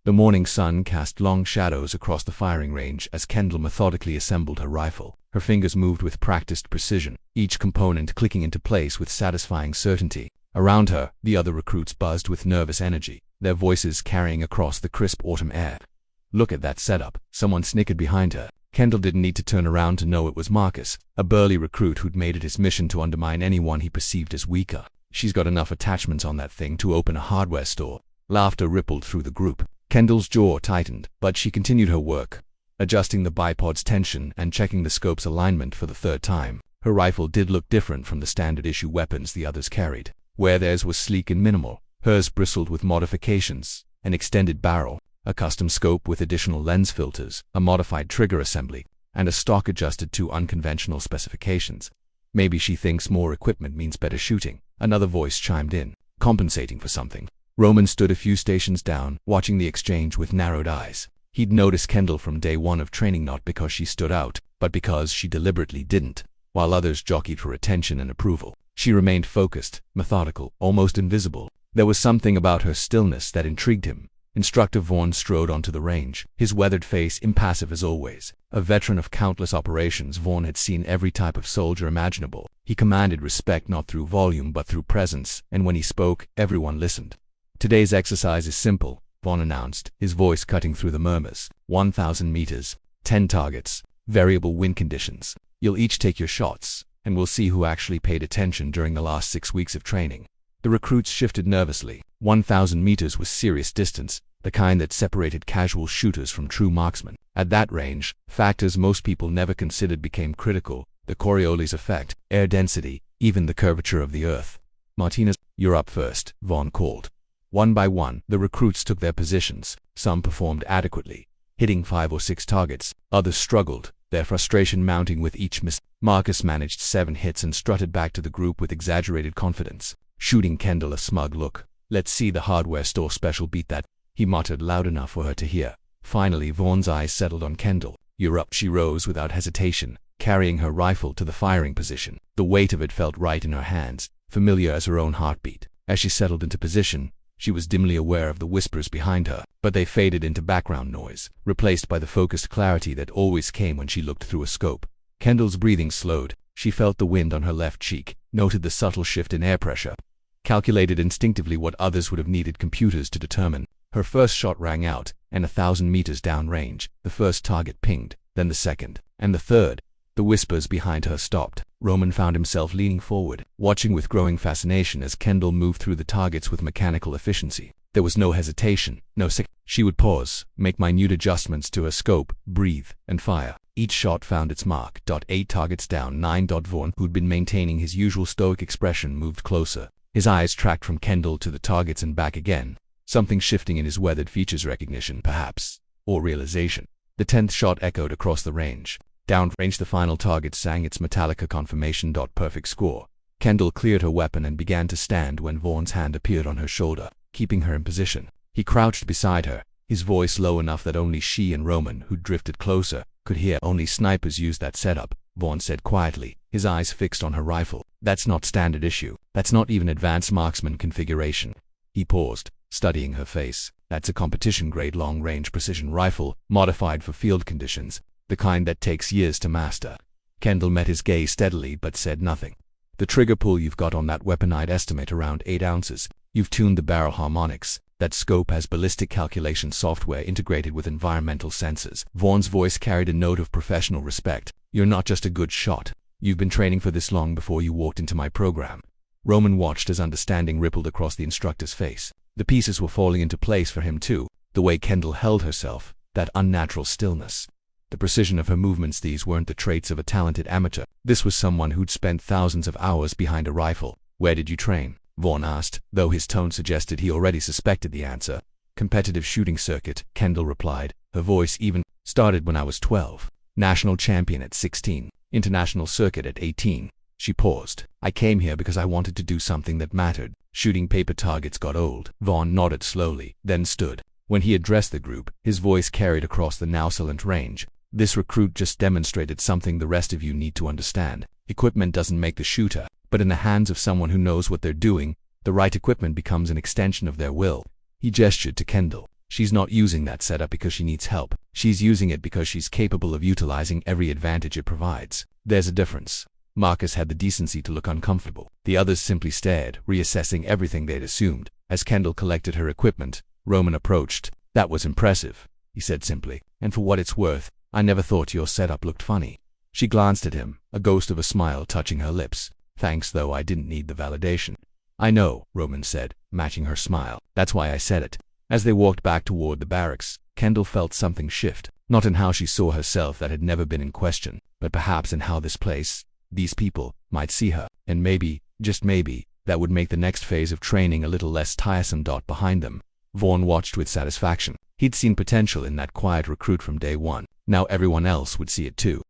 The morning sun cast long shadows across the firing range as Kendall methodically assembled her rifle. Her fingers moved with practiced precision, each component clicking into place with satisfying certainty. Around her, the other recruits buzzed with nervous energy, their voices carrying across the crisp autumn air. "Look at that setup," someone snickered behind her. Kendall didn't need to turn around to know it was Marcus, a burly recruit who'd made it his mission to undermine anyone he perceived as weaker. "She's got enough attachments on that thing to open a hardware store." Laughter rippled through the group. Kendall's jaw tightened, but she continued her work, adjusting the bipod's tension and checking the scope's alignment for the third time. Her rifle did look different from the standard-issue weapons the others carried. Where theirs was sleek and minimal, hers bristled with modifications: an extended barrel, a custom scope with additional lens filters, a modified trigger assembly, and a stock adjusted to unconventional specifications. "Maybe she thinks more equipment means better shooting," another voice chimed in, compensating for something. Roman stood a few stations down, watching the exchange with narrowed eyes. He'd noticed Kendall from day one of training, not because she stood out, but because she deliberately didn't. While others jockeyed for attention and approval, she remained focused, methodical, almost invisible. There was something about her stillness that intrigued him. Instructor Vaughn strode onto the range, his weathered face impassive as always. A veteran of countless operations, Vaughn had seen every type of soldier imaginable. He commanded respect not through volume but through presence, and when he spoke, everyone listened. "Today's exercise is simple," Vaughn announced, his voice cutting through the murmurs. 1,000 meters, 10 targets, variable wind conditions. You'll each take your shots, and we'll see who actually paid attention during the last 6 weeks of training." The recruits shifted nervously. 1,000 meters was serious distance, the kind that separated casual shooters from true marksmen. At that range, factors most people never considered became critical: the Coriolis effect, air density, even the curvature of the earth. "Martinez, you're up first," Vaughn called. One by one, the recruits took their positions. Some performed adequately, hitting 5 or 6 targets. Others struggled, their frustration mounting with each miss. Marcus managed 7 hits and strutted back to the group with exaggerated confidence, shooting Kendall a smug look. "Let's see the hardware store special beat that," he muttered loud enough for her to hear. Finally, Vaughn's eyes settled on Kendall. "You're up." She rose without hesitation, carrying her rifle to the firing position. The weight of it felt right in her hands, familiar as her own heartbeat. As she settled into position, she was dimly aware of the whispers behind her, but they faded into background noise, replaced by the focused clarity that always came when she looked through a scope. Kendall's breathing slowed. She felt the wind on her left cheek, noted the subtle shift in air pressure, calculated instinctively what others would have needed computers to determine. Her first shot rang out, and 1,000 meters downrange, the first target pinged, then the second, and the third. The whispers behind her stopped. Roman found himself leaning forward, watching with growing fascination as Kendall moved through the targets with mechanical efficiency. There was no hesitation, no She would pause, make minute adjustments to her scope, breathe, and fire. Each shot found its mark. 8 targets down, 9. Vaughn, who'd been maintaining his usual stoic expression, moved closer. His eyes tracked from Kendall to the targets and back again, something shifting in his weathered features: recognition, perhaps, or realization. The 10th shot echoed across the range. Downrange, the final target sang its Metallica confirmation. Perfect score. Kendall cleared her weapon and began to stand when Vaughn's hand appeared on her shoulder, keeping her in position. He crouched beside her, his voice low enough that only she and Roman, who drifted closer, could hear. "Only snipers use that setup," Vaughn said quietly, his eyes fixed on her rifle. "That's not standard issue. That's not even advanced marksman configuration." He paused, studying her face. "That's a competition-grade long-range precision rifle, modified for field conditions, the kind that takes years to master." Kendall met his gaze steadily but said nothing. "The trigger pull you've got on that weapon, I'd estimate around 8 ounces. You've tuned the barrel harmonics. That scope has ballistic calculation software integrated with environmental sensors." Vaughn's voice carried a note of professional respect. "You're not just a good shot. You've been training for this long before you walked into my program." Roman watched as understanding rippled across the instructor's face. The pieces were falling into place for him too, the way Kendall held herself, that unnatural stillness, the precision of her movements. These weren't the traits of a talented amateur. This was someone who'd spent thousands of hours behind a rifle. "Where did you train?" Vaughn asked, though his tone suggested he already suspected the answer. "Competitive shooting circuit," Kendall replied, her voice even. "Started when I was 12. National champion at 16. International circuit at 18. She paused. "I came here because I wanted to do something that mattered. Shooting paper targets got old." Vaughn nodded slowly, then stood. When he addressed the group, his voice carried across the now silent range. "This recruit just demonstrated something the rest of you need to understand. Equipment doesn't make the shooter, but in the hands of someone who knows what they're doing, the right equipment becomes an extension of their will." He gestured to Kendall. She's not using that setup because she needs help. She's using it because she's capable of utilizing every advantage it provides. There's a difference. Marcus had the decency to look uncomfortable. The others simply stared, reassessing everything they'd assumed. As Kendall collected her equipment, Roman approached. "That was impressive," he said simply. "And for what it's worth, I never thought your setup looked funny." She glanced at him, a ghost of a smile touching her lips. "Thanks, though I didn't need the validation." "I know," Roman said, matching her smile. "That's why I said it." As they walked back toward the barracks, Kendall felt something shift. Not in how she saw herself that had never been in question, but perhaps in how this place, these people, might see her. And maybe, just maybe, that would make the next phase of training a little less tiresome. Behind them, Vaughn watched with satisfaction. He'd seen potential in that quiet recruit from day one. Now everyone else would see it too.